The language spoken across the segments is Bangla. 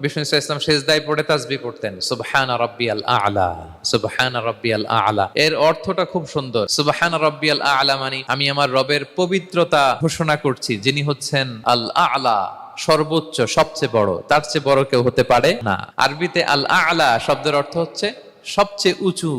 বিষ্ণু ইসলাম সেজদায় পড়ে তাসবিহ পড়তেন, সুবহানা রাব্বিয়াল আ'লা, সুবহানা রাব্বিয়াল আ'লা। এর অর্থটা খুব সুন্দর। সুবহানা রাব্বিয়াল আ'লা মানে আমি আমার রবের পবিত্রতা ঘোষণা করছি, যিনি হচ্ছেন আল আ'লা, সর্বোচ্চ, সবচেয়ে বড়। তার চেয়ে বড় কেউ হতে পারে না। আরবিতে আল আ'লা শব্দের অর্থ হচ্ছে সবচেয়ে উঁচু,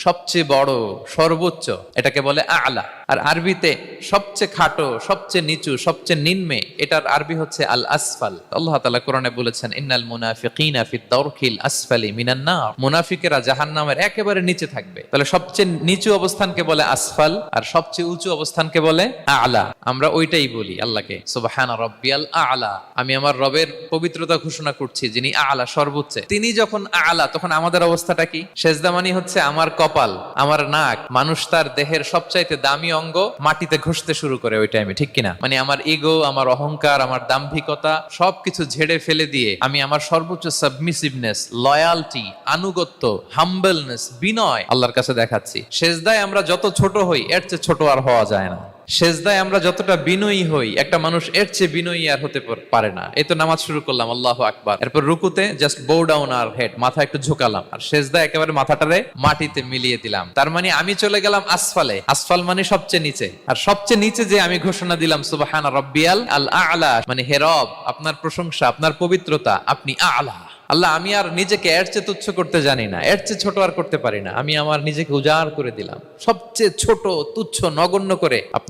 সবচেয়ে বড়, সর্বোচ্চ, এটাকে বলে আ'লা। আর আরবিতে সবচেয়ে খাটো, সবচেয়ে নিচু, সবচেয়ে নিম্নে, এটার আরবি হচ্ছে আল আসফাল। আল্লাহ তাআলা কোরআনে বলেছেন, ইন্নাল মুনাফিকিনা ফিদ দারকিল আসফালি মিনান নার। মুনাফিকেরা জাহান্নামের একেবারে নিচে থাকবে। তাহলে সবচেয়ে নিচু অবস্থানকে বলে আসফাল, আর সবচেয়ে উঁচু অবস্থানকে বলে আ'লা। আমরা ওইটাই বলি আল্লাহকে, সুবহানা রাব্বিয়াল আ'লা, আমি আমার রবের পবিত্রতা ঘোষণা করছি, যিনি আ'লা, সর্বোচ্চ। তিনি যখন আ'লা, তখন আমাদের অবস্থাটা কি? সেজদা মানে হচ্ছে আমার কপাল, আমার নাক। মানুষ তার দেহের সবচাইতে দামি অঙ্গ মাটিতে ঘষতে শুরু করে ওই টাইমে, ঠিক কিনা? মানে আমার ইগো, আমার অহংকার, আমার দাম্ভিকতা সবকিছু ঝেড়ে ফেলে দিয়ে আমি আমার সর্বোচ্চ সাবমিসিভনেস, লয়ালটি, আনুগত্য, হাম্বলনেস, বিনয় আল্লাহর কাছে দেখাচ্ছি। সেজদায় আমরা যত ছোট হই, এর চেয়ে ছোট আর হওয়া যায় না। সেজদায় আমরা যতটা বিনয়ী হই, একটা মানুষ এর চেয়ে বিনয়ী আর হতে পারে না। এই তো নামাজ শুরু করলাম, আল্লাহু আকবার, এরপর রুকুতে জাস্ট বো ডাউন আর হেড, মাথা একটু ঝুঁকালাম, আর সেজদায় একেবারে মাথাটারে মাটিতে মিলিয়ে দিলাম। তার মানে আমি চলে গেলাম আসফালে। আসফাল মানে সবচেয়ে নিচে, আর সবচেয়ে নিচে যে আমি ঘোষণা দিলাম সুবহানা রাব্বিয়াল আল আ'লা, মানে হে রব, আপনার প্রশংসা, আপনার পবিত্রতা, আপনি আ'লা। আল্লাহ, আমি আর নিজেকে এর চেয়ে তুচ্ছ করতে জানি না, এর চেয়ে ছোট আর করতে পারি না। আমি আমার নিজেকে উজাড় করে দিলাম, সবচেয়ে ছোট, তুচ্ছ, নগণ্য করে আপনার